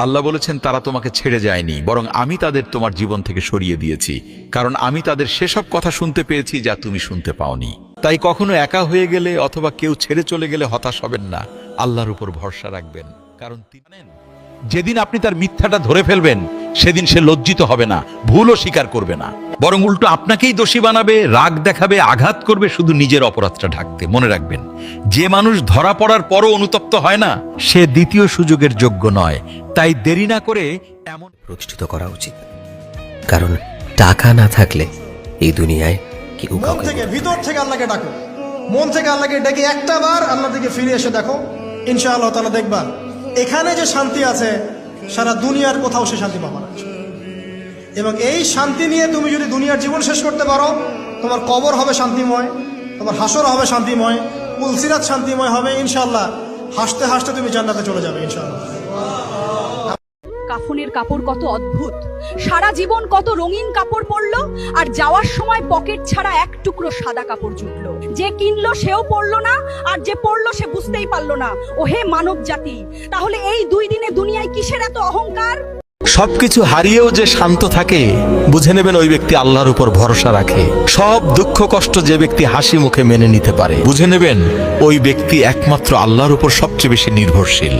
আল্লাহ বলেছেন তারা তোমাকে ছেড়ে যায়নি, বরং আমি তাদের তোমার জীবন থেকে সরিয়ে দিয়েছি, কারণ আমি তাদের সেসব কথা শুনতে পেয়েছি যা তুমি শুনতে পাওনি। তাই কখনো একা হয়ে গেলে অথবা কেউ ছেড়ে চলে গেলে হতাশ হবেন না, আল্লাহর উপর ভরসা রাখবেন, কারণ তিনি যেদিন আপনি তার মিথ্যাটা ধরে ফেলবেন সেদিন সে লজ্জিত হবে না, ভুলও স্বীকার করবে না, বরং উল্টো আপনাকেই দোষী বানাবে, রাগ দেখাবে, আঘাত করবে শুধু নিজের অপরাধটা ঢাকতে। মনে রাখবেন, যে মানুষ ধরা পড়ার পরও অনুতপ্ত হয় না সে দ্বিতীয় সুযোগের যোগ্য নয়। তাই দেরি না করে এমন প্রতিষ্ঠিত করা উচিত, কারণ টাকা না থাকলে এই দুনিয়ায় কেউ মন কাউকে থেকে, ভিতর থেকে আল্লাহকে ডাকো, মন থেকে আল্লাহকে ডেকে একটা বার আল্লাহ দিকে ফিরে এসে দেখো, ইনশাআল্লাহ তাআলা দেখবা এখানে যে শান্তি আছে সারা দুনিয়ার কোথাও সে শান্তি পাবা না। এবং এই শান্তি নিয়ে তুমি যদি দুনিয়ার জীবন শেষ করতে পারো, তোমার কবর হবে শান্তিময়, তোমার হাসর হবে শান্তিময়, পুলসিরাত শান্তিময় হবে ইনশাআল্লাহ। হাসতে হাসতে তুমি জান্নাতে চলে যাবে ইনশাআল্লাহ। কাফনের কাপড় কত অদ্ভুত, সারা জীবন কত রঙিন কাপড় পরলো আর যাওয়ার সময় পকেট ছাড়া এক টুকরো সাদা কাপড় জুটলো। যে কিনলো সেও পরলো না, আর যে পরলো সে বুঝতেই পারলো না। ও হে মানব জাতি, তাহলে এই 2 দিনে দুনিয়ায় কিসের এত অহংকার? সবকিছু হারিয়েও যে শান্ত থাকে বুঝে নেবেন ওই ব্যক্তি আল্লাহর উপর ভরসা রাখে। সব দুঃখ কষ্ট যে ব্যক্তি হাসি মুখে মেনে নিতে পারে বুঝে নেবেন ওই ব্যক্তি একমাত্র আল্লাহর উপর সবচেয়ে বেশি নির্ভরশীল।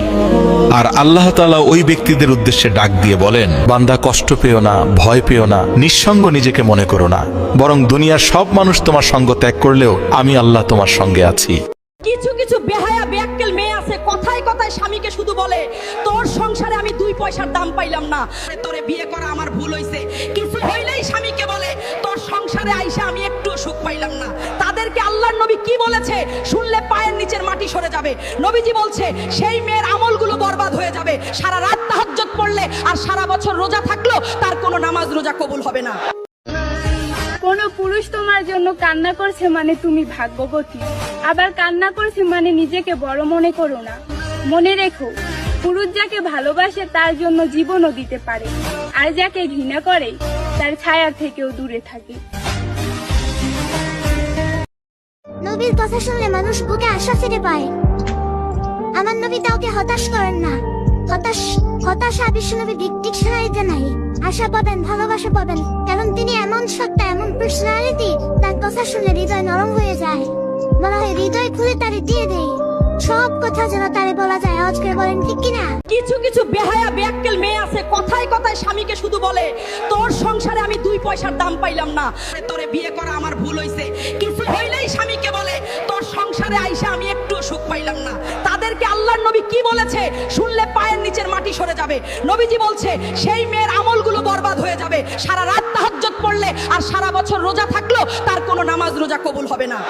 আর আল্লাহ তাআলা ওই ব্যক্তিদের উদ্দেশ্যে ডাক দিয়ে বলেন, বান্দা কষ্ট পেও না, ভয় পেও না, নিঃসঙ্গ নিজেকে মনে করো না, বরং দুনিয়ার সব মানুষ তোমার সঙ্গ ত্যাগ করলেও আমি আল্লাহ তোমার সঙ্গে আছি। কিছু কিছু বেহায়া বেয়াক্কেল মেয়ে আছে, কথায় কথায় স্বামীকে শুধু বলে, তোর সংসারে আমি 2 পয়সার দাম পাইলাম না, তোরে বিয়ে করা আমার ভুল হইছে। কিছু হইলেই স্বামীকে বলে, তোর সংসারে আইসা আমি একটু সুখ পাইলাম না। তাদেরকে আল্লাহর নবী কি বলেছে শুনলে পায়ের নিচের মাটি সরে যাবে। নবীজি বলছে, সেই মেয়ের আমলগুলো বরবাদ হয়ে যাবে। সারা রাত তাহাজ্জুদ পড়লে আর সারা বছর রোজা থাকলো, তার কোনো নামাজ রোজা কবুল হবে না। কোনো পুরুষ তোমার জন্য কান্না করছে মানে তুমি ভাগ্যবতী, আবার কান্না করছে মানে নিজেকে বড় মনে করো না। মনে রেখো, পুরুষ যাকে ভালোবাসে তার জন্য জীবনও দিতে পারে, আর যাকে ঘৃণা করে তার ছায়া থেকেও দূরে থাকে। নবীর কথা শুনলে মানুষ বুকে আশা ফিরে পায়। আমার নবী কাউকে হতাশ করেন না। হতাশা বিশ্বনবী ডিকশনারিতে নাই। আশা পাবেন, ভালোবাসা পাবেন, কারণ তিনি এমন সত্তা, এমন পার্সোনালিটি, তার কথা শুনলে হৃদয় নরম হয়ে যায়। বলা হয় হৃদয় খুলে তারে দিয়ে দেয়, সব কথা যেন তারে বলা যায়। আজকে বলেন ঠিক কিনা? কিছু কিছু বেহায়া বেয়াক্কেল মেয়ে আছে, কথায় কথায় স্বামীকে শুধু বলে, তোর সংসারে আমি 2 পয়সার দাম পাইলাম না, তোরে বিয়ে করা আমার ভুল হইছে। কিছু হইলেই স্বামীকে বলে, তোর সংসারে আইসা আমি একটু সুখ পাইলাম না। তাদেরকে আল্লাহর নবী কি বলেছে শুনলে পায়ের নিচের মাটি সরে যাবে। নবীজি বলছে, সেই মেয়ের আমলগুলো বরবাদ হয়ে যাবে। সারা রাত তাহাজ্জুদ পড়লে আর সারা বছর রোজা থাকলো, তার কোনো নামাজ রোজা কবুল হবে না।